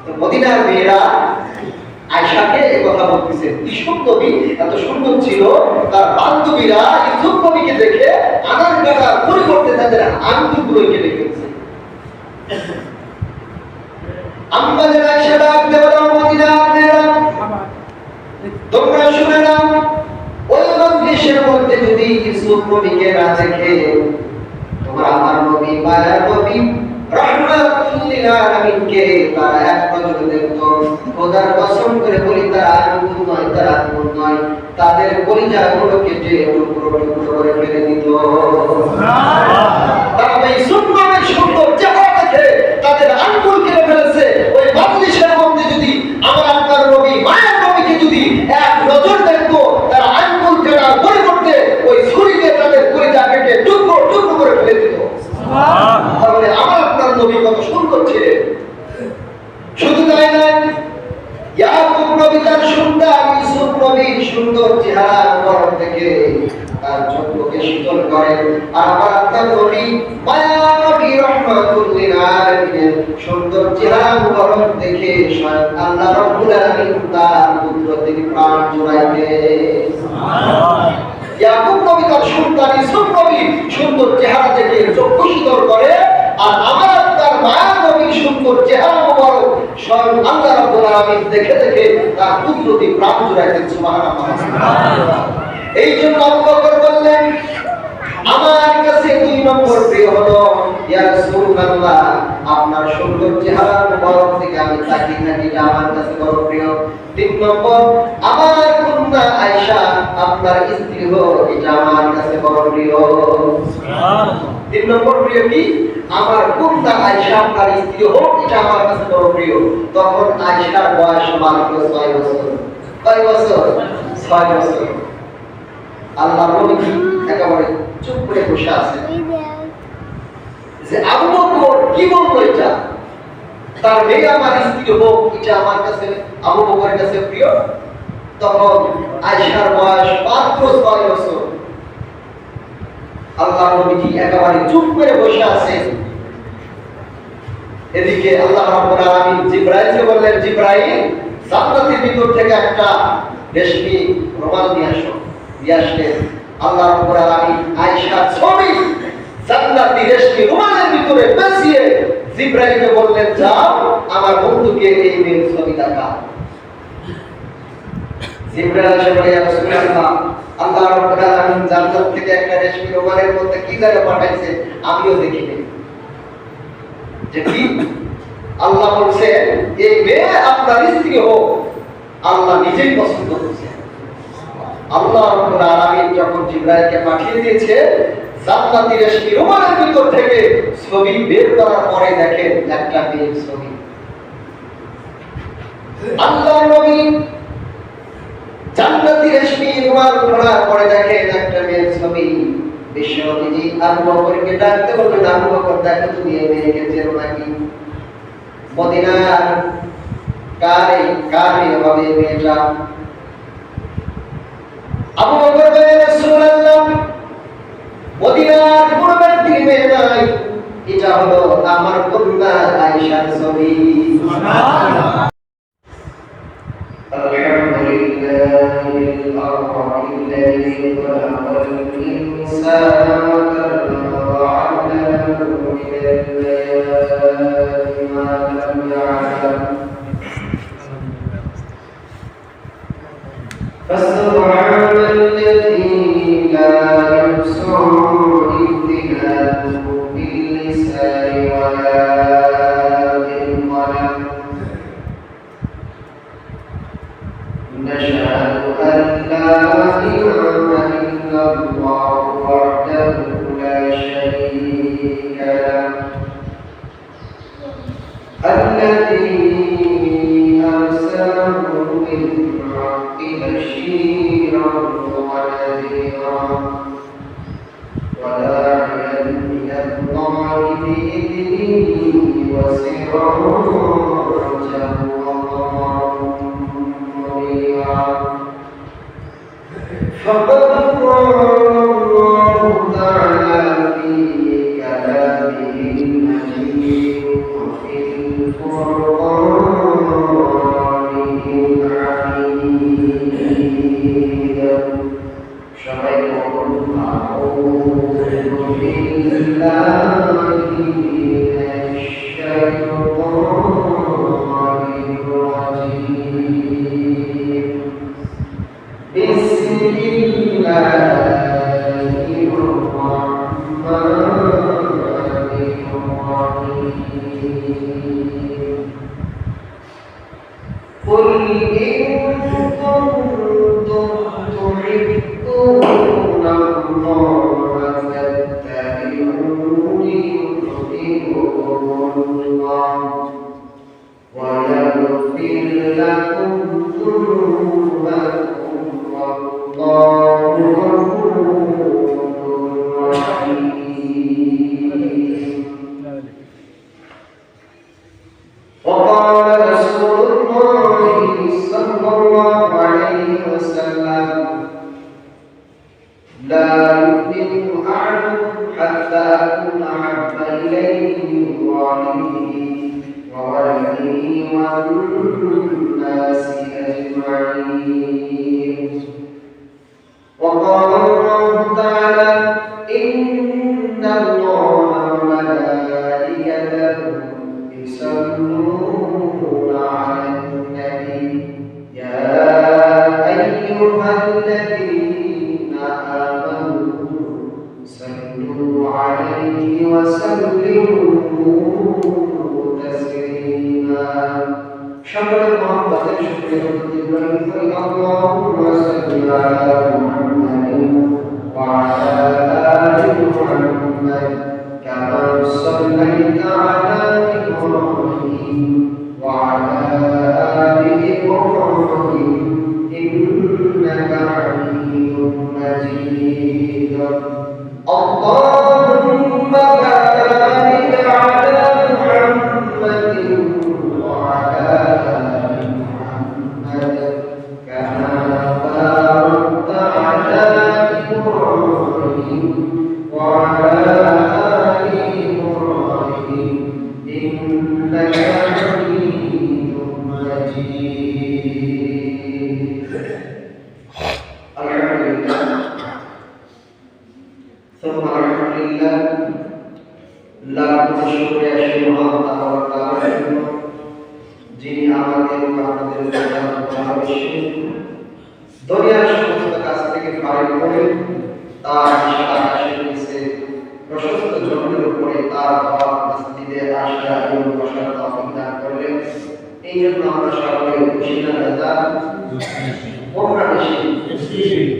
তো মদিনার মেয়েরা আয়েশাকে এই কথা বলতেছে, ইউসুফ নবী এত সুন্দর ছিল, তার বান্ধবীরা ইউসুফ নবীকে দেখে আনার কাটার পরিবর্তে তাদের আঙ্গুলগুলো কেটে ফেলছে। আম্মা জান আয়েশা ডাক দিয়ে বলেন, মদিনার মেয়েরা তোমরা শুনে নাও, ওই মজলিসের মধ্যে যদি ইউসুফ নবীকে না দেখে তোমরা আমার নবী মায়ার নবী রাহমাতুল লিল আলামিনকে তারা এক নজরে দেখতো। খোদার কসম করে বলি, তারা আঙ্গুল নয়, তারা আঙ্গুল নয়, তাদের কলিজাগুলো কেটে টুকরো টুকরো করে ফেলে দিত। তারা এই সুন্নাতের সুন্দর চেহারা দেখে তাদের আঙ্গুল কেটে ফেলেছে। ওই মজলিসের মধ্যে যদি আমার আপনার নবী মায়ার নবীকে যদি এক নজর দেখতো, তারা আঙ্গুল কেটার পরিবর্তে ওই ছুরিতে তাদের কলিজা কেটে টুকরো টুকরো করে ফেলে দিত। তাহলে আমার আপনার নবী কত সুন্দর ছিলেন। শুধু তাই নয়, ইয়াকুব নবী তার সুন্দর, ইউসুফ নবীর সুন্দর চেহারা মুবারক দেখে তার চোখকে শীতল করেন। আর আমার আপনার নবী মায়া নবী রাহমাতুল লিল আলামিনের সুন্দর চেহারা মুবারক দেখে স্বয়ং আল্লাহ রাব্বুল আলামিন তার পুত্র থেকে প্রাণ জুড়াইলেন। সুবহানাল্লাহ। ইয়াকুব নবী তার সন্তান ইউসুফ নবীর সুন্দর চেহারা দেখে চক্ষু শীতল করে, আর আমার আপনার মায়া নবীর সুন্দর চেহারা মুবারক স্বয়ং আল্লাহ রাব্বুল আলামিন দেখে দেখে তার পুত্র থেকে প্রাণ জুড়াইলেন। সুবহানাল্লাহ। এই জন্য আবু বকর বললেন, আমার কাছে দুই নম্বর প্রিয় হলো ইয়া রাসূলুল্লাহ, আপনার সুন্দর চেহারা মুবারক থেকে আমি তাকিয়ে থাকি, এটা আমার কাছে বড় প্রিয়। তিন নম্বর, আমার কন্যা আয়েশা আপনার স্ত্রী হোক, এটা আমার কাছে বড় প্রিয়। সুবহানাল্লাহ। তিন নম্বর প্রিয় কি? আমার কন্যা আয়েশা আপনার স্ত্রী হোক, এটা আমার কাছে বড় প্রিয়। তখন আয়েশার বয়স মাত্র 6 বছর। কয় বছর? 6 বছর। আল্লাহ নবী একেবারে চুপ করে বসে আছেন যে আবু বকর কি বলবো, এটা তার মেয়ে আমার স্ত্রী হোক, এটা আমার কাছে আবু বকরের কাছে প্রিয়। তখন আয়েশার বয়স মাত্র 6 বছর। আল্লাহ নবী একেবারে চুপ করে বসে আছেন। এদিকে আল্লাহ রাব্বুল আলামিন জিবরাইলকে বললেন, জিবরাইল জান্নাতের ভিতর থেকে একটা রেশমি রুমাল নিয়ে আসো। আসলেন আল্লাহ রাব্বুল আলামিন আয়েশার ছবি জান্নাতি রেশমি রুমালের ভিতরে পেঁচিয়ে জিবরাইলকে বললেন, যাও আমার বন্ধুকে এই মেয়ের ছবি দেখাও। জিবরাইল এসে বলে, ইয়া রাসূলুল্লাহ, আল্লাহ রাব্বুল আলামিন জান্নাত থেকে একটা রেশমি রুমালের মধ্যে কি জায়গা পাঠাইছে আমিও দেখিনি। যে কি? আল্লাহ বলছে এই মেয়ে আপনার স্ত্রী হোক, আল্লাহ নিজেই পছন্দ করছে। আল্লাহ রাব্বুল আলামিন যখন জিবরাইলকে পাঠিয়ে দিয়েছে, জান্নাতি রেশমি রুমালের ভিতর থেকে ছবি বের করার পরে দেখেন একটা মেয়ের ছবি। আল্লাহ নবী জান্নাতি রেশমি রুমাল খোলার পরে দেখেন একটা মেয়ের ছবি। বিশ্বনবী আবু বকরকে ডাকতে বললেন, আবু বকর দেখো তুমি এই মেয়েকে চেনো নাকি? মদিনার কারে হবে মেয়েটা? আবু বকর বলে, রাসূলুল্লাহ, মদিনার পূর্বের দিকে মেয়ে নাই, এটা হলো আমার কন্যা আয়েশার ছবি। সুবহানাল্লাহ। আলহামদুলিল্লাহিল আরহামিল্লাযী খালাকাল ইনসানা ওয়া 'আল্লামাহু মিনাল বায়ানি মা লাম ইয়া'লাম। فسبحان الذي لا يحصى امتنانه باللسان ولا بالقلم. نشهد أن لا إله إلا الله وحده لا شريك له الذي أرسله بالحق بشيرا ونذيرا وداعيا إلى الله بإذنه وسراجا منيرا. فقد قال الله تعالى في كلامه المجيد وفي القرآن قل إن كنتم تحبون الله فاتبعوني يحببكم الله ويغفر لكم ذنوبكم والله غفور رحيم. وقال رسول الله صلى الله عليه وسلم لا يؤمن أحدكم حتى أكون أحب إليه من والده وولده والناس أجمعين. وقال الله تعالى إن الله وملائكته يصلون على النبي يا أيها الذين آمنوا صلوا عليه وسلموا تسليما. شكرا محبة شكرا اللهم صل على محمد وعلى آل محمد كما صليت على إبراهيم وعلى آل إبراهيم إنك حميد مجيد. اللهم بارك على محمد وعلى آل محمد كما باركت على إبراهيم وعلى آل إبراهيم إنك حميد مجيد. الحمد لله ثم الحمد لله লাখ শুকরিয়া সেই মহান তাআলার জন্য যিনি আমাদের ভালোবেসে দুনিয়ার সমস্ত কাজ থেকে ফারিগ করে তার আকাশের নিচে প্রশস্ত জমিনের উপরে তার ঘর মসজিদে আসা এবং বসার তৌফিক দান করলেন। এই জন্য আমরা সকলে খুশি না বেজার কোনটা বেশি?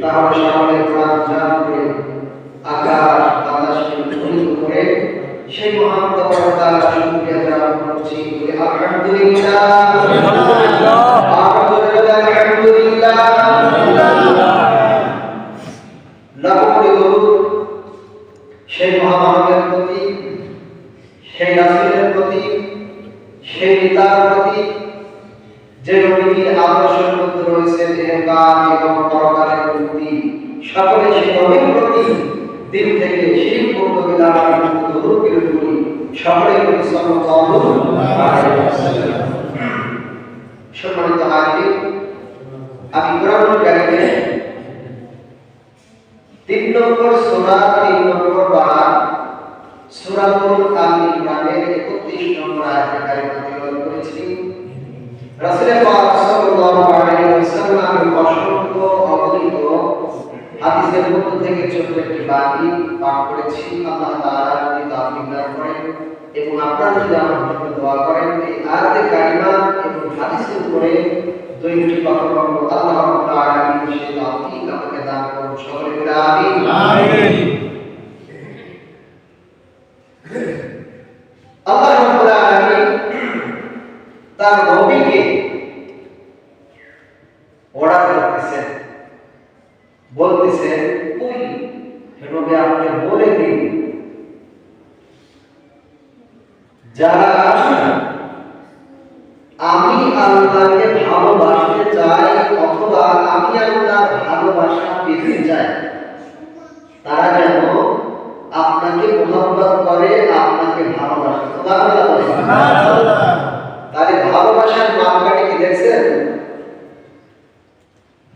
তাহলে সকলে কোরআন জান করে আকাশ বাতাসকে মুখরিত করে সেই মহান তাআলার শুকরিয়া জ্ঞাপন করছি। আলহামদুলিল্লাহ আলহামদুলিল্লাহ আলহামদুলিল্লাহ। সেই মহামানবের প্রতি, সেই রাসূলের প্রতি, সেই পিতার প্রতি, যে নবীর আদর্শের মধ্যে রয়েছে ইহকার এবং পরকালের মুক্তি, সকলে সেই নবীর প্রতি দিন থেকে শিরক মুক্ত বিধান মুক্ত দূর করে করি। সকলে করি সাল্লাল্লাহু আলাইহি ওয়াসাল্লাম। সম্মানিত হাজির, আমি কোরআনুল কারীমে 3 নম্বর সূরা 3 নম্বর পারা সূরাতুল আল ইমরানের 31 নম্বর আয়াতে কারিমা তেলাওয়াত করেছি। রাসূল পাক সাল্লাল্লাহু আলাইহি ওয়াসাল্লামের অসংখ্য অগণিত হাদিসের মধ্যে থেকে ছোট একটি বাণী পাঠ করেছি। আল্লাহ তাআলা যদি তৌফিক দান করেন এবং আপনারা যদি আমার জন্য দোয়া করেন, এই আয়াতে কারিমা এবং হাদিসের উপরে দুইটি কথা বলবো। আল্লাহ রাব্বুল আলামিন সেই তৌফিক আমাকে দান করুন। সকলে বলি আমিন। আমিন। আল্লাহ রাব্বুল আলামিন তার নবীকে অর্ডার করতেছেন, বলতেছেন তুই নবী আপনি বলে দিন যারা আমি আল্লাহকে ভালোবাসতে চাই অথবা আমি আল্লাহর ভালোবাসা পেতে চাই, তারা যেন আপনাকে মোহাম্মত করে, আপনাকে ভালোবাসে। সুবহানাল্লাহ। তাহলে ভালোবাসার মাপকাঠি কি দেখছেন?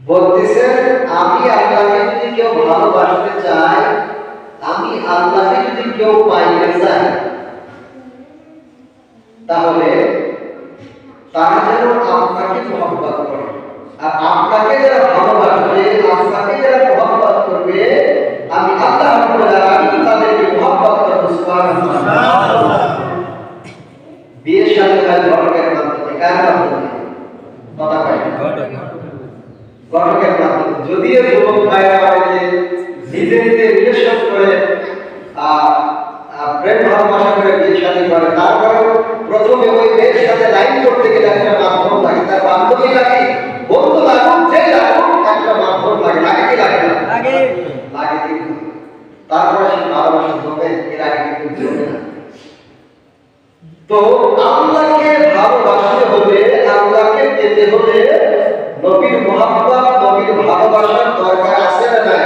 বলতেছেন আমি আল্লাহকে যদি কেউ ভালোবাসতে চাই, আমি আল্লাহকে যদি কেউ পাইতে চাই, তাহলে তারা যেন আপনাকে মহব্বত করে। আর আপনাকে যারা ভালোবাসবে, আপনাকে যারা মহব্বত করবে, আমি আল্লাহ রাব্বুল আলামিন তাদেরকে মহব্বত করব। সুবহানাল্লাহ। বিয়ের সাথে হয় বরকতের মাধ্যমে, কার মাধ্যমে? কথা ঘটকের মাধ্যমে। যদিও যুবক ভাইরা অনেকে নিজে নিজে রিলেশন করে প্রেম ভালোবাসা করে বিয়ে শাদী করে, তারপরেও প্রথমে ওই মেয়ের সাথে লাইন করতে গেলে একটা মাধ্যম লাগে, তার বান্ধবী লাগে, বন্ধু লাগুক, যে লাগুক, একটা মাধ্যম লাগে। লাগে কি লাগে না? লাগে লাগে। কিন্তু তারপরে সে ভালোবাসা হবে, এর আগে কিন্তু চলবে না। তো আল্লাহকে ভালোবাসতে হলে, আল্লাহকে পেতে হলে নবীর মহব্বত, নবীর ভালোবাসার দরকার আছে না নাই?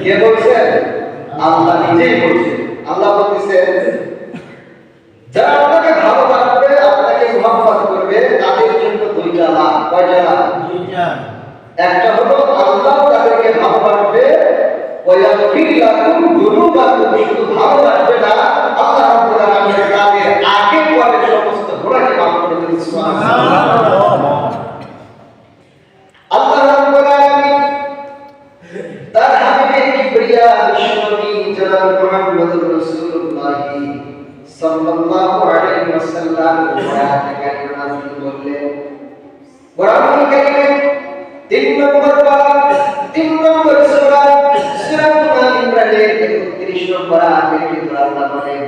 কে বলছেন? আল্লাহ নিজেই বলছেন। আল্লাহ বলতেছেন, যারা আপনাকে ভালোবাসবে, আপনাকে মহব্বত করবে, তাদের জন্য দুইটা লাভ। কয়টা লাভ? একটা হলো আল্লাহ তাদেরকে ভালোবাসবে, ওয়ায়াগফির লাকুম যুনুবাকুম, শুধু ভালোবাসবে না, আল্লাহ রাব্বুল আলামিন তাদের আগে পরে সমস্ত গুনাহকে মাফ করে দেবেন। সুবহানাল্লাহ। আল্লাহ রাব্বুল আলামিন তার হাবিবে কিবরিয়া বিশ্বনবী জনাব মুহাম্মদুর রাসূলুল্লাহ সাল্লাল্লাহু আলাইহি ওয়াসাল্লাম আয়াতে কারিমা নাযিল করলেন। কোরআনুল কারীমে 3 নম্বর পারা, 3 নম্বর সূরা সূরাতুল ইমরানের 31 নম্বর আয়াতের ভিতরে আল্লাহ বলেন,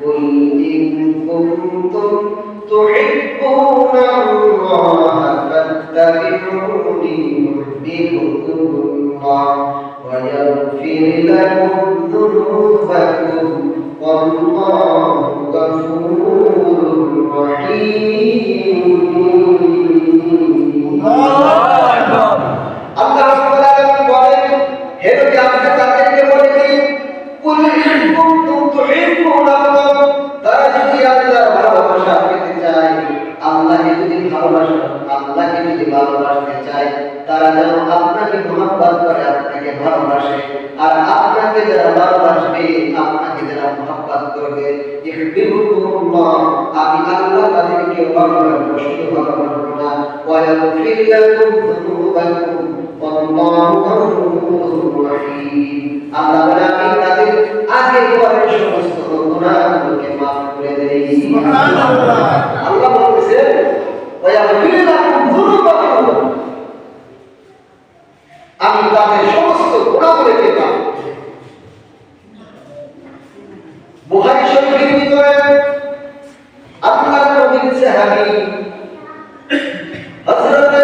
কুল ইন কুনতুম তুহিব্বুনাল্লাহ ফাত্তাবিউনি ইউহিব্বুকুমুল্লাহ ওয়া ইয়াগফির লাকুম যুনুবাকুম ওয়াল্লাহু গফুরুর রহিম। আল্লাহ রাব্বুল আলামিন বলেন, হে নবী, আপনি তাদেরকে বলে দিন, কুল ইন কুনতুম তুহিব্বুনাল্লাহ, তারা যদি আল্লাহর ভালোবাসা পেতে চায়, আল্লাহকে যদি ভালোবাসে, আল্লাহকে যদি ভালোবাসতে চায়, তারা যেন আপনাকে মহব্বত করে, আপনাকে ভালোবাসে। আর আপনাকে যারা ভালোবাসবে, আপনাকে যারা মহব্বত করবে, ইউহিব্বুকুমুল্লাহ, আমি আল্লাহ তাদেরকে ভালোবাসবো, শুধু ভালোবাসবো না, ওয়া ইয়াগফির লাকুম যুনুবাকুম ওয়াল্লাহু গফুরুর রহিম। আল্লাহ বলে, আমি তাদের আগে পরে সমস্ত গুনাহগুলোকে মাফ করে দেই। সুবহানাল্লাহ। আল্লাহ বলতেছেন, ওয়া ইয়াগফির লাকুম যুনুবাকুম, আমি তাদের সমস্ত গুনাহগুলোকে মাফ করে দেই। বুখারী শরীফের ভিতরে আল্লাহর নবীর সাহাবী হযরত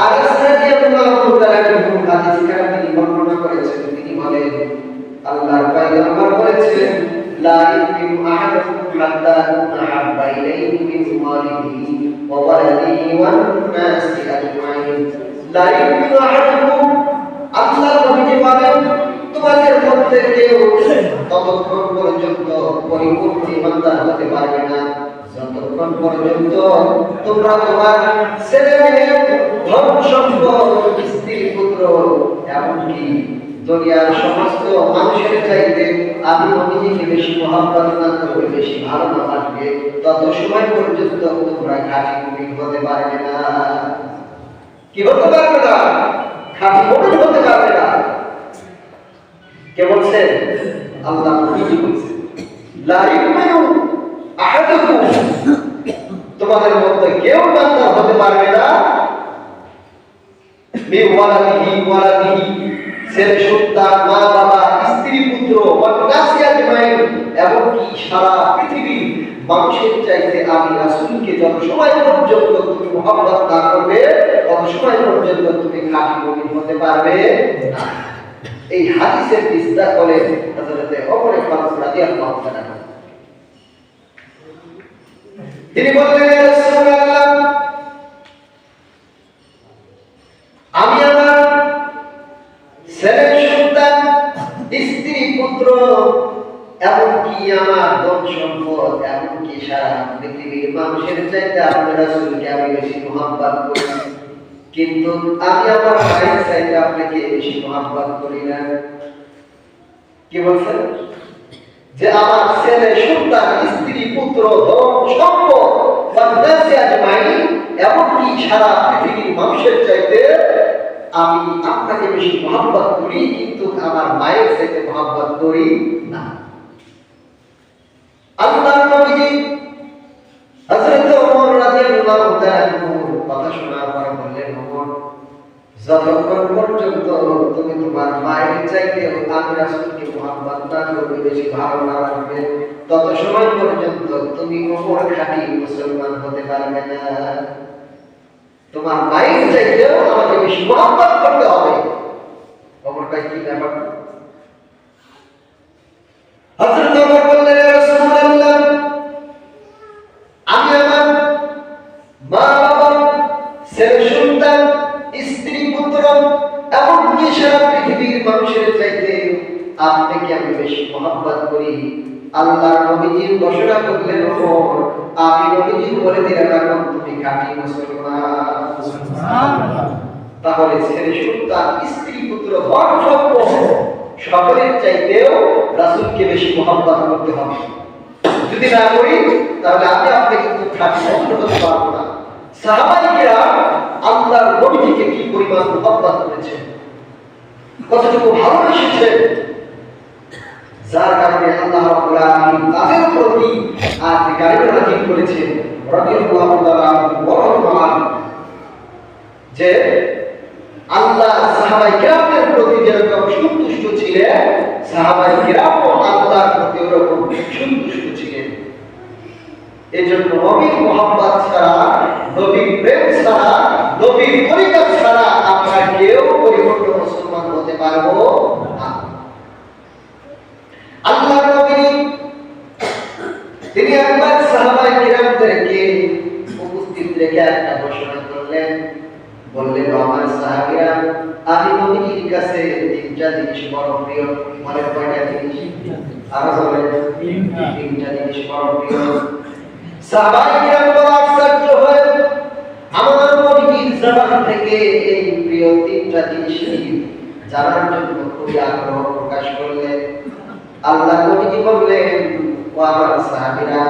আনাস রাদিয়াল্লাহু তাআলা হাদিস কারণে বর্ণনা করেছেন। তিনি বলেন, আল্লাহর পয়গম্বর বলেছেন, লা ইউমিনু আহাদুকুম হাত্তা আহাব্বা ইলাইহি মিন ওয়ালিদিহি ওয়া ওয়ালাদিহি ওয়ান নাসি আজমাইন। লা ইউমিনু আহাদুকুম, আল্লাহর নবী বলেন, তোমাদের মধ্যে কেউ ততক্ষণ পর্যন্ত পরিপূর্ণ ঈমানদার হতে পারবে না যতক্ষণ পর্যন্ত তোমরা তোমার ছেলে মেয়ে, ধন সম্পদ, স্ত্রী পুত্র, এমনকি দুনিয়ার সমস্ত মানুষের চাইতে আমি নিজেকে বেশি মহব্বত না করবে, বেশি ভালো না বাসবে, তত সময় পর্যন্ত তোমরা খাঁটি মুমিন হতে পারবে না। কি হতে পারবে না? খাঁটি মুমিন হতে পারবে না। কে বলছেন? আল্লাহ নিজে বলছেন, লা ইউমিনু আহাদুকুম, তোমাদের মধ্যে কেউ ইমানদার হতে পারবে না, মিন ওয়ালাদিহি, ছেলে সন্তান, মা বাবা, স্ত্রী পুত্র, ওয়ান নাসি আজমাইন, এমনকি সারা পৃথিবীর মানুষের চাইতে আমি রাসূলকে যত সময় পর্যন্ত তুমি মহব্বত না করবে, তত সময় পর্যন্ত তুমি খাঁটি মুমিন হতে পারবে না। এই হাদিসের বিস্তার বলে হযরত ওমর ফারুক রাদিয়াল্লাহু তাআলা, তিনি বললেন, ইয়া রাসূলুল্লাহ, আমি আমার ছেলে সন্তান, স্ত্রী পুত্র, এমনকি আমার ধন সম্পদ, এমনকি সারা পৃথিবীর মানুষের চাইতে আপনার রাসূলকে আমি বেশি মহব্বত করি, কিন্তু আমি আমার ভাইয়ের চাইতে আপনাকে বেশি মহব্বত করি না। কি বলছেন? যে আমার ছেলে সন্তান, স্ত্রী পুত্র, ধন সম্পদ, নাসি আজমাইন, এমনকি সারা পৃথিবীর মানুষের চাইতে আমি আপনাকে বেশি মহব্বত করি, কিন্তু আমার মায়ের চাইতে মহব্বত করি না। আল্লাহর নবী হযরত ওমর রাদিয়াল্লাহু তাআলা কথা শোনার পর বললেন, ওমর, যতক্ষণ পর্যন্ত তুমি তোমার মায়ের চাইতে আমি রাসূলকে মুহাব্বত না করবে, বেশি ভালো না রাখবে, তত সময় পর্যন্ত তুমি ওপর খাঁটি মুসলমান হতে পারবে না। তোমার মায়ের চাইতেও আমাকে বেশি মুহাব্বত করতে হবে। ওমরটাই কি ব্যাপার? হযরত ওমর বললেন, ইয়া রাসূলুল্লাহ, আমি আমার মা বাবা, ছেলে সন্তান, স্ত্রী পুত্র এমনকি সারা পৃথিবীর মানুষের চাইতে আপনাকে আমি বেশি মহব্বত করি। আল্লাহর নবীজির ঘোষণা করলেন, ওমর আমি নবীজি বলে দিলাম এখন তুমি খাঁটি মুসলমান। সুবহানাল্লাহ। তাহলে ছেলে সন্তান, স্ত্রী পুত্র, ধন সম্পদ সকলের চাইতেও রাসূলকে বেশি মহব্বত করতে হবে। যদি না করি তাহলে আমি আপনাকে কিন্তু খাঁটি মুসলমান হতে পারবো না। সাহাবায়ে কিরাম আল্লাহর নবীকে কি পরিমাণ মহব্বত করেছেন, কতটুকু ভালোবেসেছেন, যার কারণে আল্লাহ রাব্বুল আলামিন তাদের প্রতি আয়াত কারিমা নাযিল করেছেন, রাদিয়াল্লাহু তাআলা ওয়া যে আল্লাহ সাহাবায়ে কিরামের প্রতি যেরকম সন্তুষ্ট ছিলেন, সাহাবায়ে কিরামও আল্লাহর প্রতি ওরকম সন্তুষ্ট ছিলেন। এজন্য নবীর মহব্বত ছাড়া, নবীর প্রেম ছাড়া, নবীর তরিকা ছাড়া আমরা কেউ পরিপূর্ণ মুসলমান হতে পারবো না। আল্লাহর নবী তিনি একবার সাহাবায়ে কিরামদেরকে উপস্থিত রেখে একটা ঘোষণা করলেন, বললেন, আমার সাহাবীরা, আমি নবীর কাছে তিনটা জিনিস বড় প্রিয়। মানে কয়টা জিনিস? আরো বলেন। তিনটা জিনিস বড় প্রিয়। সাহাবায়ে কিরাম বড় আশ্চর্য হয়ে আমাদের নবীর জবান থেকে এই প্রিয় তিনটা জিনিস জানার জন্য খুবই আগ্রহ প্রকাশ করলেন। আল্লাহ নবী বললেন, ও আমার সাহাবীরা,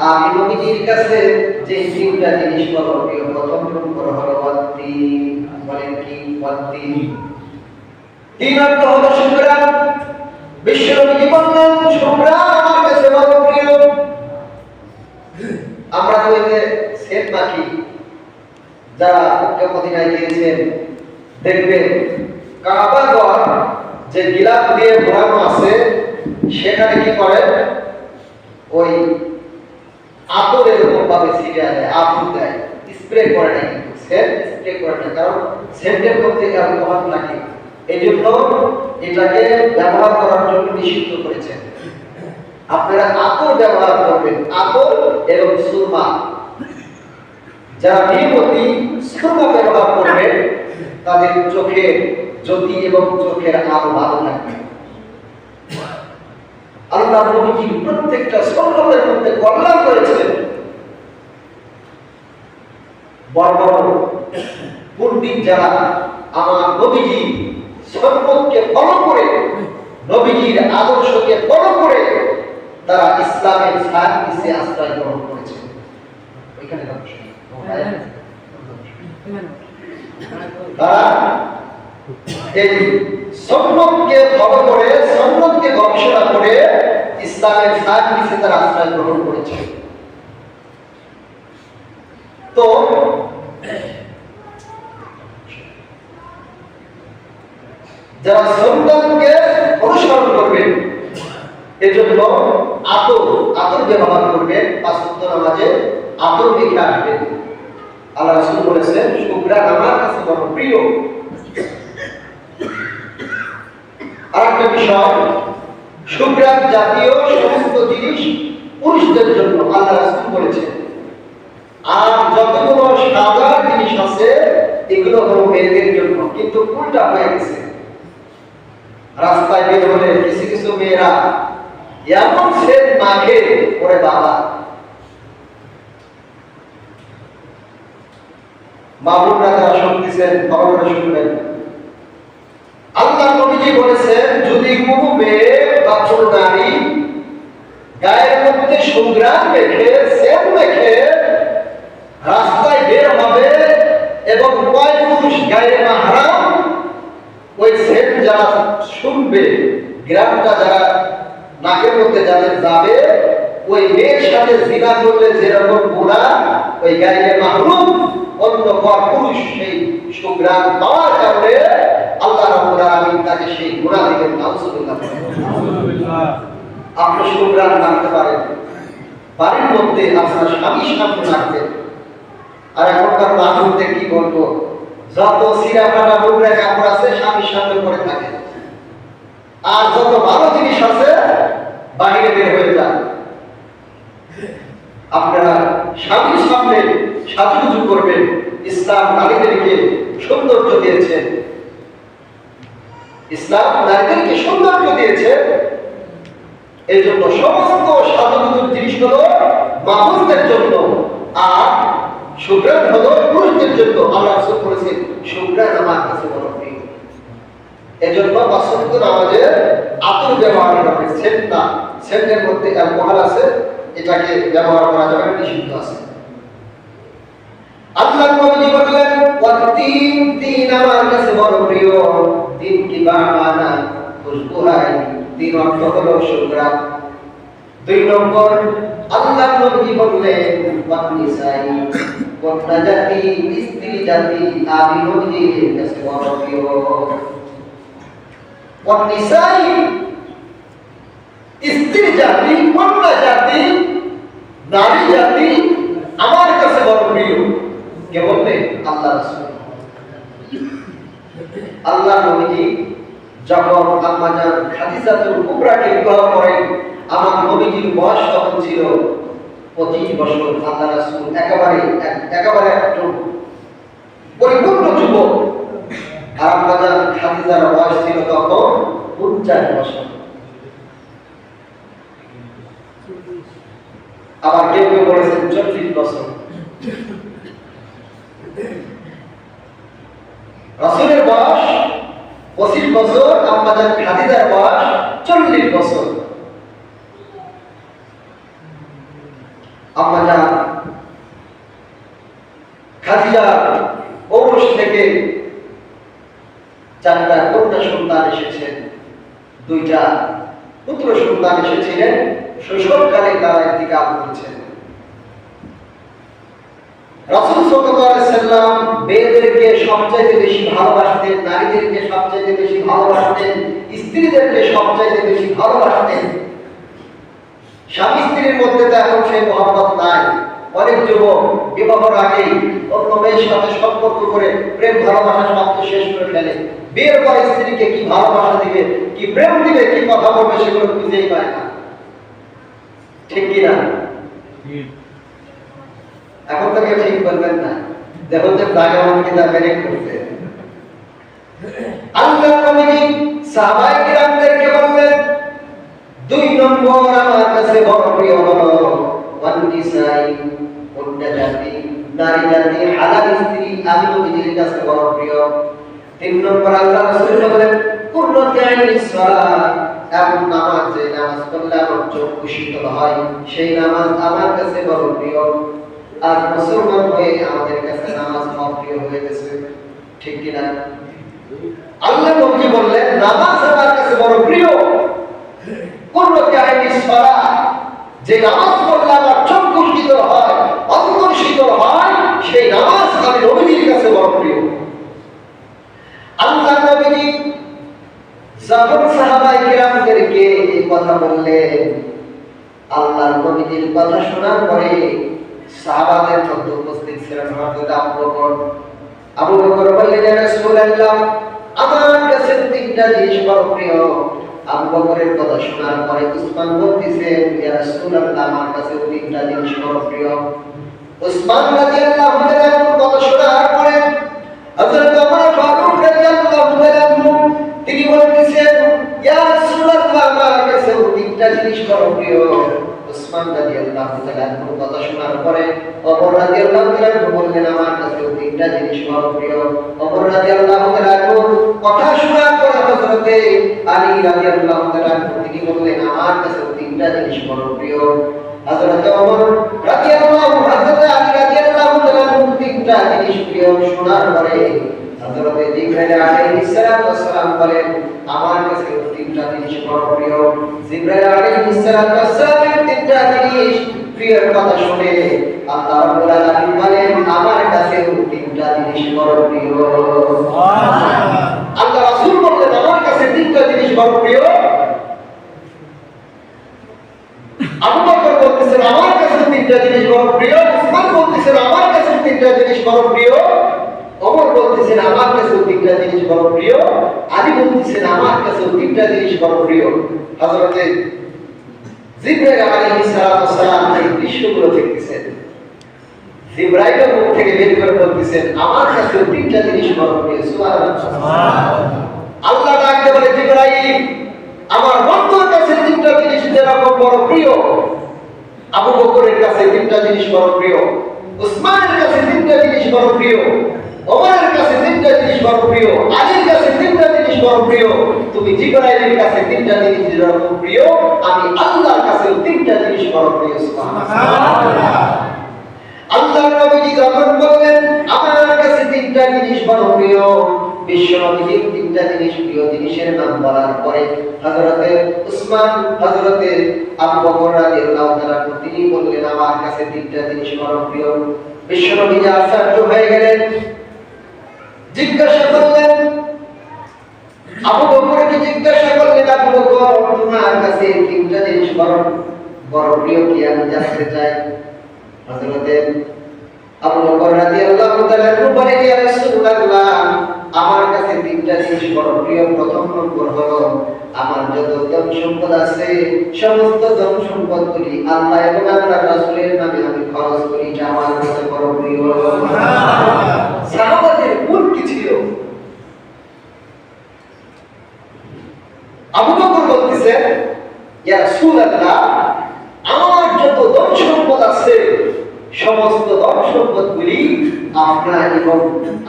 আমি নবীর কাছে যে তিনটা জিনিস বড় প্রিয়, প্রথম নম্বর হলো ওয়াত্তিন। বলেন কি? ওয়াত্তিন। তিন অর্থ হলো শুকরান। বিশ্ব নবী বললেন, শুকরান আমার কাছে বড় প্রিয়। আমরা তো এতে সেট মাখি, যারা মক্কা মদিনায় গিয়েছেন দেখবেন কাবা ঘর যে গিলাফ দিয়ে ভরানো আছে সেখানে কি করে, ওই আতরের উপর ভাবে ছিটিয়ে দেয়, আতর দেয়, স্প্রে করে না, কিন্তু সেন্ট স্প্রে করে না, কারণ সেন্টের মধ্যে অ্যালকোহল থাকে। এই জন্য এটাকে ব্যবহার করার জন্য নিষিদ্ধ করেছেন। আপনারা আতর ব্যবহার করবেন, আতর এবং সুরমা। যারা নিয়মিত সুরমা ব্যবহার করবেন তাদের চোখে জ্যোতি এবং চোখের আলো ভালো থাকবে। আল্লাহ নবী প্রত্যেকটা সুন্নতের মধ্যে কল্যাণ করেছেন। বড় বড় পণ্ডিত যারা আমার নবীজি সুন্নতকে ফলো করে, নবীজির আদর্শকে ফলো করে তারা ইসলামের ছায়ানিচে আশ্রয় গ্রহণ করেছে। ওইখানে তারা এই সুন্নতকে ফলো করে, সুন্নতকে গবেষণা করে ইসলামের ছায়ানিচে তারা আশ্রয় গ্রহণ করেছে। তো যারা সুন্নতকে অনুসরণ করবেন, এজন্য আতর ব্যবহার করবেন, পাঁচ ওয়াক্ত নামাজে আতর মেখে আসবেন। আল্লাহ রাসূল বলেছেন, শুকরান আমার কাছে বড় প্রিয়। আরেকটা বিষয়, শুকরান জাতীয় সমস্ত জিনিস পুরুষদের জন্য আল্লাহ রাসূল বলেছেন, আর যতগুলো সাদা জিনিস আছে এগুলো হলো মেয়েদের জন্য। কিন্তু উল্টা হয়ে গেছে। রাস্তায় বের হলে কিছু কিছু মেয়েরা এমন সেট মাখে, ওরে বাবা, মাহবুবরা যারা শুনতেছেন খবরটা শুনবেন। আল্লাহ নবীজি বলেছেন, যদি কোনো মেয়ে বা কোনো নারী গায়ের মধ্যে সুঘ্রাণ মেখে, সেন্ট মেখে রাস্তায় বের হবে এবং কয় পুরুষ গায়ে মাহরাম ওই সেন্ট যারা শুনবে, গ্রামটা যারা নাকের মধ্যে যাদের যাবে, ওই মেয়ের সাথে জিনা করলে যেরকম গুনাহ, ওই গায়ে মাহরুম অন্য পর পুরুষ সেই সুঘ্রাণ পাওয়ার কারণে আল্লাহ রাব্বুল আলামিন তাকে সেই গুনাহ থেকে নাউজুবিল্লাহ আপনি সুঘ্রাণ রাখতে পারেন বাড়ির মধ্যে আপনার স্বামী সামনে রাখবেন। আর এখনকার মানুষদের কি বলবো, যত সিরা ফাটা নোংরা কাপড় আছে স্বামীর সামনে পড়ে থাকে, আর যত ভালো জিনিস আছে বাহিরে বের হয়ে যায়। আপনারা স্বামীর সামনে সাজুগুজু করবেন। ইসলাম নারীদেরকে সৌন্দর্য দিয়েছে, ইসলাম নারীদেরকে সৌন্দর্য দিয়েছে। এই জন্য সমস্ত সাজুগুজুর জিনিসগুলো মানুষদের জন্য, আর সুঘ্রাণ হলো পুরুষদের জন্য। আল্লাহ রাসূল বলেছেন সুঘ্রাণ আমার কাছে বড় প্রিয়। এজন্য পাঁচওয়াক্ত নামাজে আতর ব্যবহার করবে, সেন্ট না। সেন্টের মধ্যে অ্যালকোহল আছে, এটাকে ব্যবহার করা যাবে না, নিষিদ্ধ আছে। আল্লাহ নবী বললেন ওয়াতিন তিন আমার কাছে বড় প্রিয়। তিন কি বামানা খুশবু হয়, তিন অর্থ হলো সুঘ্রাণ। দুই নম্বর আল্লাহ নবী বললেন ওয়ানিসাই, কন্যা জাতি স্ত্রী জাতি আমি নবীর কাছে বড় প্রিয়। ওয়ানিসাই স্ত্রী জাতি, কন্যা জাতি, নারী জাতি আমার কাছে বড় প্রিয়। কে বললেন? আল্লাহ রাসূল। আল্লাহ নবী যখন আম্মা জান খাদিজাতুল কুবরাকে বিবাহ করেন, আমার নবীজির বয়স তখন ছিল 25 বছর। আল্লাহ রাসূল একেবারে একজন পরিপূর্ণ যুবক। আর আম্মা জান খাদিজার বয়স ছিল তখন 49 বছর। আবার কেউ কেউ বলেছেন 40 বছর। রাসূলের বয়স 25 বছর, আম্মা জান খাদিজার বয়স 40 বছর। আম্মা জান খাদিজা ঔরস থেকে 4টা কন্যা সন্তান এসেছেন, 2টা পুত্র সন্তান এসেছিলেন। শৈশবকালে তারা ইন্তিকাল করেছেন। রাসূল সাল্লাল্লাহু আলাইহি সাল্লাম মেয়েদেরকে সবচেয়ে বেশি ভালোবাসতেন, নারীদেরকে সবচেয়ে বেশি ভালোবাসতেন, স্ত্রীদেরকে সবচেয়ে বেশি ভালোবাসতেন। স্বামী স্ত্রীর মধ্যে তো এখন সেই মহব্বত নাই। অনেক যুবক বিবাহের আগেই অন্য মেয়ের সাথে সম্পর্ক করে প্রেম ভালোবাসা সব শেষ করে ফেলে। বিয়ের পর স্ত্রীকে কি ভালোবাসা দিবে, কি প্রেম দিবে, কি কথা বলবে সেগুলো বুঝেই পায় না। ঠিক কি না? এখন থেকে ঠিক বলবেন না, দেখো যে দাগামন কিতাব মেনে করতে। আল্লাহ নবী সাহাবায়ে কিরামদেরকে বললেন 2 নম্বর আমার কাছে বড় প্রিয় হলো ওয়ানিসাই, কন্যা জাতি, নারী জাতি, হালাল স্ত্রী আমি নবীর কাছে বড় প্রিয়। 3 নম্বর আল্লাহ রাসূল বলেন কুররাতু আইনিস সালাত, এমন নামাজ যে নামাজ পড়লে আমার চোখ শীতল হয়, সেই নামাজ আমার কাছে বড় প্রিয়। আর মুসলমান হয়ে আমাদের কাছে নামাজ অপ্রিয় হয়ে গেছে। ঠিক কি না? আল্লাহ নবী বললেন নামাজ আমার কাছে বড় প্রিয়। কুররাতু আইনিস সালাত, যে নামাজ পড়লে আমার চোখ শীতল হয়, অন্তর শীতল হয়, সেই নামাজ আমি নবীর কাছে বড় প্রিয়। আল্লাহ নবী যখন সাহাবায়ে কিরামদেরকে এই কথা বললেন, আল্লাহর নবীর কথা শোনার পরে সাহাবাদের মধ্যে উপস্থিত ছিলেন হযরত আবু বকর বললেন ইয়া রাসূলুল্লাহ, আমার কাছে 3টা জিনিস বড় প্রিয়। আবু বকরের কথা শোনার পরে উসমান বলতেছেন ইয়া রাসূলুল্লাহ, আমার কাছে 3টা জিনিস বড় প্রিয়। উসমান রাদিয়াল্লাহু তাআলার কথা শোনার পরে হযরত ওমর ফারুক রাদিয়াল্লাহু তাআলা তিনি বলতেছেন ইয়া রাসূলুল্লাহ, আমার কাছে 3টা জিনিস বড় প্রিয়। উসমান রাদিয়াল্লাহু তাআলার কথা শোনার পরে ওমর রাদিয়াল্লাহু তাআলা বললেন আমার কাছে 3টা জিনিস বড় প্রিয়। ওমর রাদিয়াল্লাহু তাআলার কথা শোনার পরে হযরত আলী রাদিয়াল্লাহু তাআলা তিনি বললেন আমার কাছে 3টা জিনিস বড় প্রিয়। হযরত ওমর রাদিয়াল্লাহু হযরত আলী রাদিয়াল্লাহু তাআলা 3টা জিনিস প্রিয় শোনার পরে হযরত জিবরাইল আলাইহিস সালাম বলেন আমার কাছে 3টা জিনিস বড় প্রিয়। জিবরাইল আলাইহিস সালামের 3টা জিনিস প্রিয়র কথা শুনে আল্লাহ রাব্বুল আলামিন বলেন আমার কাছে 3টা জিনিস বড় প্রিয়। বড় প্রিয়? আবু বকর বলতেছেন আমার কাছে তিনটা জিনিস বড় প্রিয়, উসমান বলতেছেন আমার কাছে তিনটা জিনিস বড় প্রিয়, ওমর বলতেছেন আমার কাছে তিনটা জিনিস বড় প্রিয়, আলী বলতেছেন আমার কাছে তিনটা জিনিস বড় প্রিয়। হযরত জিবরাইল আলাইহিস সালাম এই দৃশ্যগুলো দেখতেছেন, জিবরাইলের মুখ থেকে বের করে বলতেছেন আমার কাছে তিনটা জিনিস বড় প্রিয়। সুবহানাল্লাহ। আল্লাহ ডাকতে বলে জিবরাইল আমার বন্ধুর কাছে তিনটা জিনিস যেরকম বড় প্রিয়, আবু বকরের কাছে তিনটা জিনিস বড় প্রিয়, উসমানের কাছে তিনটা জিনিস বড় প্রিয়, ওমরের কাছে তিনটা জিনিস বড় প্রিয়, আলীর কাছে তিনটা জিনিস বড় প্রিয়, তুমি জিবরাইলের কাছে তিনটা জিনিস যেরকম প্রিয়, আমি আল্লাহর কাছে তিনটা জিনিস বড় প্রিয়। সুবহানাল্লাহ। আল্লাহর নবী যখন বললেন আমার কাছে তিনটা জিনিস বড় প্রিয়, বিশ্বনবীর তিনটা জিনিস প্রিয় জিনিসের নাম বলার পরে হযরতে উসমান হযরতে আবু বকর রাদিয়াল্লাহু তাআলা তিনি বললেন আমার কাছে তিনটা জিনিস বড় প্রিয়। বিশ্বনবী আশ্চর্য হয়ে গেলেন, জিজ্ঞাসা করলেন আবু বকরকে জিজ্ঞাসা করলেন আবু বকর তোমার কাছে তিনটা জিনিস বড় প্রিয় কি আমি জানতে চাই। হযরতে আবু বকর রাদিয়াল্লাহু তাআলা বলেন ইয়া রাসূলুল্লাহ আমার কাছে তিনটা জিনিস বড় প্রিয়। প্রথম নম্বর হলো আমার যত ধন সম্পদ আছে সমস্ত ধন সম্পদগুলি আল্লাহ এবং আল্লাহর রাসূলের নামে আমি খরচ করি, এটা আমার কাছে বড় প্রিয়। সুবহানাল্লাহ। সাহাবাদের মূল কি ছিল? আবু বকর বলতেছেন ইয়া রাসূলুল্লাহ আমার যত ধন সম্পদ আছে সমস্ত ধন সম্পদগুলি আপনার এবং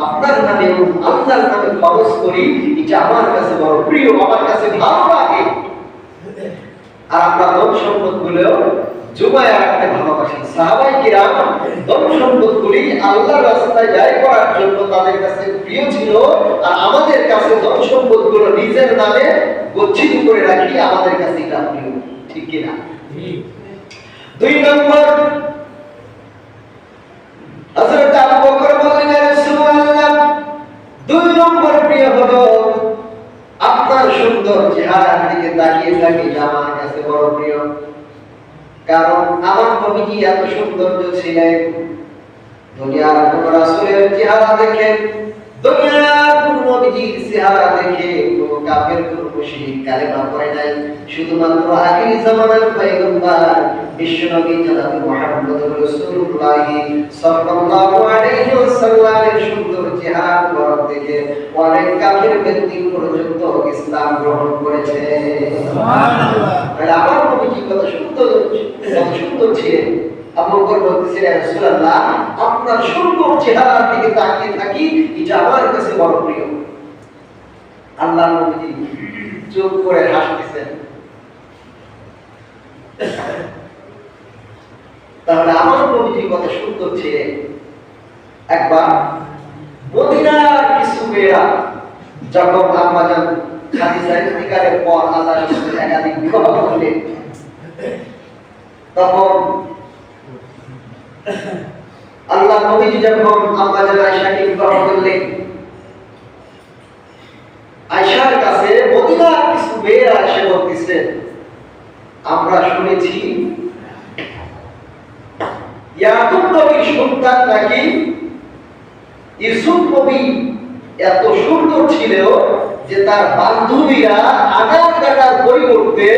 আপনার নামে এবং আল্লাহর নামে খরচ করি, এটা আমার কাছে বড় প্রিয়, আমার কাছে ভালো লাগে। আর আমরা ধন সম্পদগুলো জমায় রাখতে ভালোবাসি। সাহাবায়ে কিরাম ধন সম্পদগুলি আল্লাহর রাস্তায় ব্যয় করার জন্য তাদের কাছে প্রিয় ছিল, আর আমাদের কাছে ধন সম্পদগুলো নিজের নামে গচ্ছিত করে রাখি, আমাদের কাছে এটা প্রিয়। ঠিক কি না? দুই নম্বর হযরত আবু বকর বললেন ইয়া রাসূলুল্লাহ দুই নম্বর প্রিয় হলো আপনার সুন্দর চেহারার দিকে তাকিয়ে থাকি, আমার কাছে বড় প্রিয়। কারণ আমার নবীজি এত সৌন্দর্য ছিলেন, দুনিয়ার কোন রাসূলের চেহারা দেখে দুনিয়ার কোন নবীজির চেহারা দেখে কোন কাফের কোন মুশরিক কালেমা পড়ে নাই। শুধুমাত্র আখিরি জামানার পয়গম্বর বিশ্বনবী জনাব মুহাম্মদুর রাসূলুল্লাহ সাল্লাল্লাহু আলাইহি ওয়াসাল্লামের সুন্দর চেহারা মুবারক দেখে অনেক কাফের ব্যক্তি পর্যন্ত ইসলাম গ্রহণ করেছে। সুবহানাল্লাহ। আর আমার নবীজি কত সুন্দর ছিলেন। আবু বকর বলতেছেন ইয়া রাসূলুল্লাহ আপনার সুন্দর চেহারার দিকে তাকিয়ে থাকি, এটা আমার কাছে বড় প্রিয়। আল্লাহর নবী চুপ করে হাসতেছেন। তাহলে আমার নবী কত সুন্দর ছিলেন। একবার মদিনার কিছু মেয়েরা যখন আম্মাজান খাদিজা ইন্তিকালের পর আল্লাহর রাসূল একাধিক বিবাহ করলেন, তখন আল্লাহ নবী যখন আম্মাজান আয়েশাকে বিবাহ করলেন, আয়েশার কাছে মদিনার কিছু মেয়েরা এসে বলতেছে আমরা শুনেছি ইয়াকুব নবীর সন্তান নাকি ইউসুফ নবী এত সুন্দর ছিল যে তার বান্ধবীরা আনার কাটার পরিবর্তে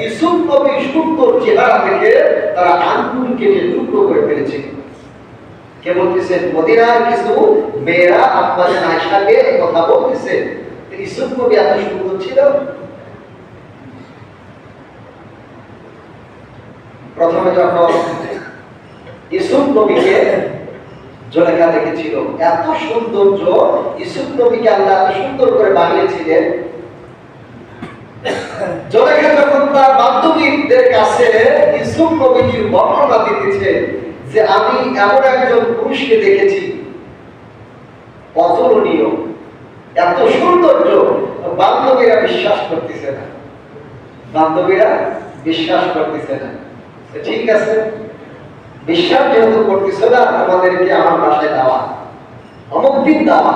ইউসুফ নবীর সুন্দর চেহারা দেখে তারা আঙ্গুল কেটে টুকরো করে ফেলেছে। কে বলতেছেন? মদিনার কিছু মেয়েরা আম্মাজান আয়েশাকে কথা বলতেছে ইউসুফ নবী এত সুন্দর ছিল। প্রথমে যখন ইউসুফ নবীকে জুলেখা দেখেছিল, এত সৌন্দর্য, ইউসুফ নবীকে আল্লাহ এত সুন্দর করে বানিয়েছিলেন। জুলেখা যখন তার বান্ধবীদের কাছে ইউসুফ নবীর বর্ণনা দিতেছে যে আমি এমন একজন পুরুষকে দেখেছি অতুলনীয়, এত সৌন্দর্য, বান্ধবীরা বিশ্বাস করতেছে না। বান্ধবীরা বিশ্বাস করতেছে না। ঠিক আছে, বিশ্বাস যেহেতু করতেছে না, তোমাদেরকে আমার বাসায় দেওয়া, অমুক দিন দেওয়া।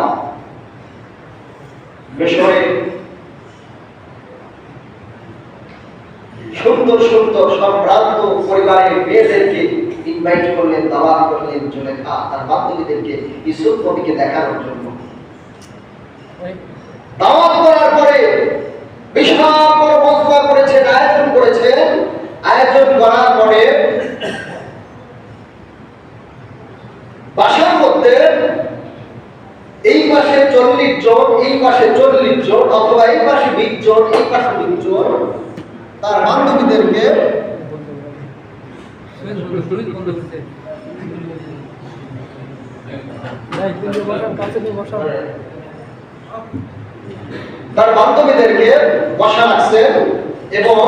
মিশরে সুন্দর সুন্দর সম্ভ্রান্ত পরিবারের মেয়েদেরকে ইনভাইট করলেন, দাওয়াত করলেন জুলেখা তার বান্ধবীদেরকে ইউসুফ নবীকে দেখানোর জন্য। দাওয়াত করার পরে বিশাল বড় মজমা করেছেন, আয়োজন করেছেন। আয়োজন করার পরে বাসার মধ্যে এই পাশে 40 জন, এই পাশে 40 জন, অথবা এই পাশে 20 জন, এই পাশে 20 জন তার বান্ধবীদেরকে বসা রাখছেন এবং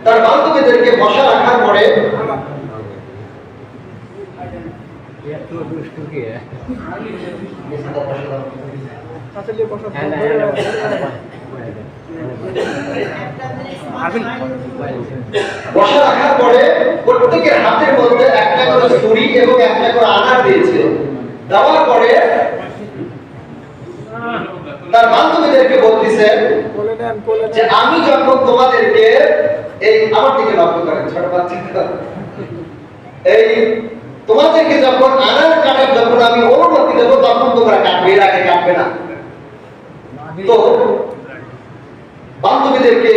তার বান্ধবীদেরকে বসা রাখার পরে বসা রাখার পরে প্রত্যেকের হাতের মধ্যে একটা করে ছুরি এবং একটা করে আনার দিয়েছে। দেওয়ার পরে তার বান্ধবীদেরকে বলতেছেন যে আমি যখন তোমাদেরকে এই আমার দিকে লক্ষ্য করেন ছোট বাচ্চা, এই তোমাদেরকে যখন আনার কাটার যখন আমি অনুমতি দেবো তখন তোমরা কাটবে, এর আগে কাটবে না। তো বান্ধবীদেরকে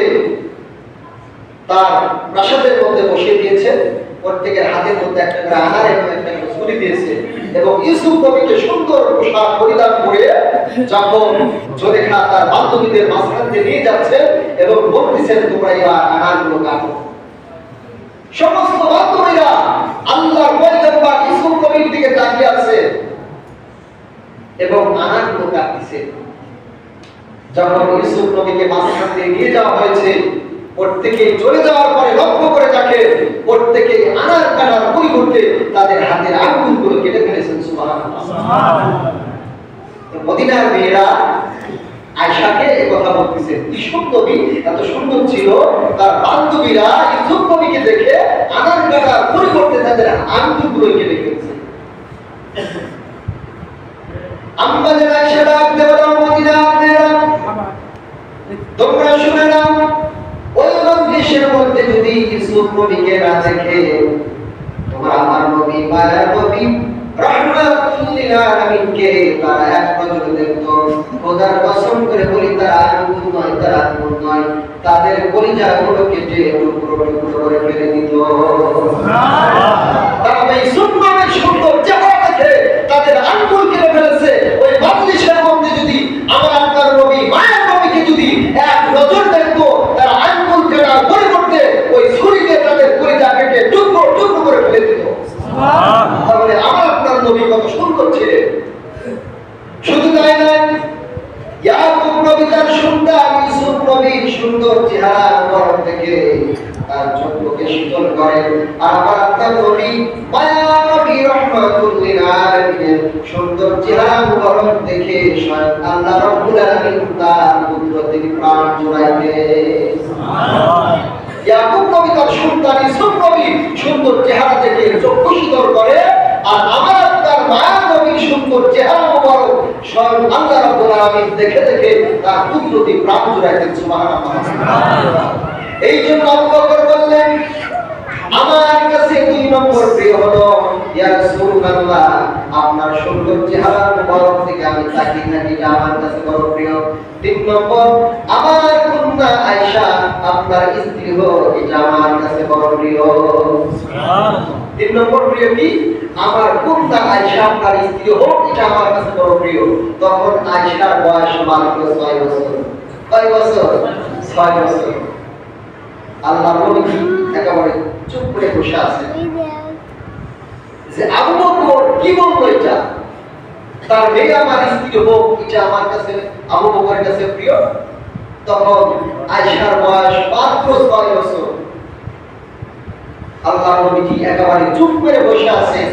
তার প্রাসাদের মধ্যে বসিয়ে দিয়েছে, প্রত্যেকের হাতের মধ্যে একটা করে আনার এবং একটা করে ছুরি দিয়েছে এবং ইউসুফ নবীকে সুন্দর পোশাক পরিধান করে যখন জুলেখা তার বান্ধবীদের মাঝখান দিয়ে নিয়ে যাচ্ছে এবং বলতেছেন তোমরা এবার আনারগুলো কাটো। সমস্ত বান্ধবীরা আল্লাহর পয়গম্বর ইউসুফ নবীর দিকে তাকিয়ে আছে এবং আনারগুলো কাটতেছে। যখন ইউসুফ নবীকে মাঝখান দিয়ে নিয়ে যাওয়া হয়েছে, প্রত্যেকে চলে যাওয়ার পরে লক্ষ্য করে দেখে প্রত্যেকে আনার কাটার পরিবর্তে তাদের হাতের আঙ্গুলগুলো কেটে ফেলেছেন। সুবহানাল্লাহ। মদিনার মেয়েরা আয়েশাকে এই কথা বলতেছে, ইউসুফ নবী এত সুন্দর ছিল, তার বান্ধবীরা ইউসুফ নবীকে দেখে আনার কাটার পরিবর্তে তাদের আঙ্গুলগুলো কেটে ফেলেছে। আম্মা জান আয়েশা ডাক দেওয়া মদিনার মেয়েরা তোমরা শুনে নাও, ওই মজলিসের মধ্যে যদি ইউসুফ নবীকে না দেখে তোমরা আমার নবী মায়ার নবী রাহমাতুল লিল আলামিনকে তারা এক নজরে দেখতো। খোদার কসম করে বলি তারা আঙ্গুল নয়, তারা আঙ্গুল নয়, তাদের কলিজাগুলো কেটে টুকরো টুকরো করে ফেলে দিত। তারা ইউসুফ নবীর সুন্দর চেহারা দেখে তাদের আঙ্গুল কেটে ফেলেছে। ওই মজলিসের মধ্যে যদি আমার আপনার নবী মায়ার নবীকে যদি এক নজর দেখতো, তারা আঙ্গুল কাটার পরিবর্তে ওই ছুরিতে তাদের কলিজা কেটে টুকরো টুকরো করে ফেলে দিত। তাহলে আমার আপনার নবী কত সুন্দর ছিলেন। শুধু তাই নয়, ইয়াকুব নবী তার সুন্দর, ইউসুফ নবীর সুন্দর চেহারা মুবারক দেখে তার চোখকে শীতল করেন। আর আমার আপনার নবী মায়া নবী রাহমাতুল লিল আলামিনের সুন্দর চেহারা মুবারক দেখে স্বয়ং আল্লাহ রাব্বুল আলামিন তার পুত্র থেকে প্রাণ জুড়াইতেন। সুবহানাল্লাহ। ইয়াকুব নবী তার সুন্দর, ইউসুফ নবী সুন্দর চেহারা দেখে চক্ষু শীতল করে, আর আমার আপনার মায়া নবীর সুন্দর চেহারা মুবারক স্বয়ং আল্লাহ রাব্বুল আলামিন দেখে দেখে তার পুত্র থেকে প্রাণ জুড়াইতেন। সুবহানাল্লাহ। এই জন্য আবু বকর বললেন আমার কাছে 2 নম্বর প্রিয় হলো ইয়া রাসূলুল্লাহ, আপনার সুন্দর চেহারা মুবারক থেকে আমি তাকিয়ে থাকি, যা আমার কাছে বড় প্রিয়। 3 নম্বর আমার কন্যা আয়েশা আপনার স্ত্রী হো, এটা আমার কাছে বড় প্রিয়। সুবহানাল্লাহ। 3 নম্বর প্রিয় কি? আমার কন্যা আয়েশা আপনার স্ত্রী হো, এটা আমার কাছে বড় প্রিয়। তখন আয়েশার বয়স মাত্র 6 বছর। কয় বছর? 6 বছর। আল্লাহ নবী একেবারে চুপ করে বসে আছেন যে আবু বকর কি বলবো, এটা তার মেয়ে আমার স্ত্রী হোক, এটা আমার কাছে আবু বকরের কাছে প্রিয়। তখন আয়েশার বয়স মাত্র 6 বছর। আল্লাহ নবী একেবারে চুপ করে বসে আছেন।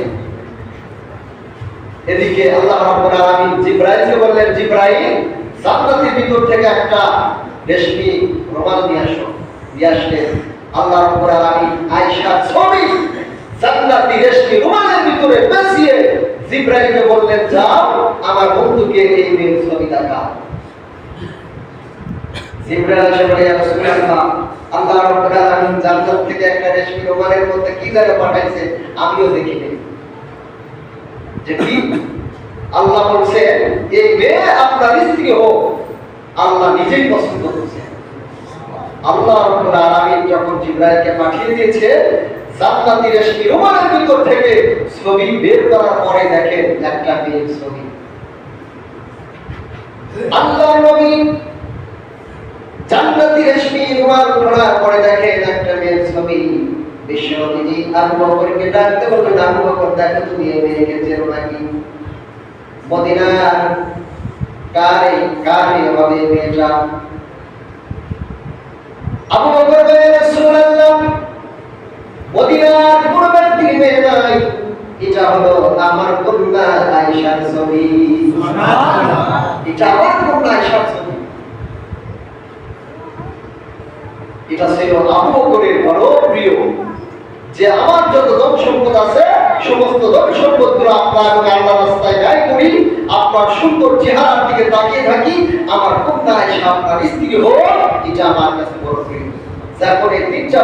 এদিকে আল্লাহ রাব্বুল আলামিন জিবরাইলকে বললেন, জিবরাইল জান্নাতের ভিতর থেকে একটা রেশমি রুমাল নিয়ে আসো। আসলেন আল্লাহ রাব্বুল আলামিন আয়েশার ছবি জান্নাতি রেশমি রুমালের ভিতরে পেঁচিয়ে জিবরাইলকে বললেন, যাও আমার আমার বন্ধুকে এই মেয়ের ছবি দেখা। জিবরাইল এসে বলে, ইয়া রাসূলুল্লাহ, আল্লাহ রাব্বুল আলামিন জান্নাত থেকে একটা রেশমি রুমালের মধ্যে কি জায়গা পাঠাইছে আমিও দেখিনি। যে কি? আল্লাহ বলছে এই মেয়ে আপনার স্ত্রী হোক, আল্লাহ নিজেই পছন্দ করছে। আল্লাহ রাব্বুল আলামিন যখন জিবরাইলকে পাঠিয়ে দিয়েছে, জান্নাতি রেশমি রুমালের ভিতর থেকে ছবি বের করার পরে দেখেন একটা মেয়ের ছবি। আল্লাহ নবী জান্নাতি রেশমি রুমাল খোলার পরে দেখেন একটা মেয়ের ছবি। বিশ্বনবী আবু বকরকে ডাকতে বললেন, আবু বকর দেখো তুমি এই মেয়েকে চেনো নাকি? মদিনার কারে হবে মেয়েটা? আবু বকর বলে, রাসূলুল্লাহ, মদিনার কোন ব্যক্তির মেয়ে নাই, এটা হলো আমার কন্যা আয়েশার ছবি। সুবহানাল্লাহ, এটা আমার কন্যা আয়েশার ছবি। এটা ছিল আবু বকরের বড় প্রিয়, যে আমার যত ধন সম্পদ আছে সমস্ত ধন সম্পদগুলো আপনার এবং আল্লাহর রাস্তায় ব্যয় করি, আপনার সুন্দর চেহারার দিকে তাকিয়ে থাকি, আমার কন্যা আয়েশা আপনার স্ত্রী হোক, এটা আমার কাছে বড় প্রিয়। যখন এই দিকটা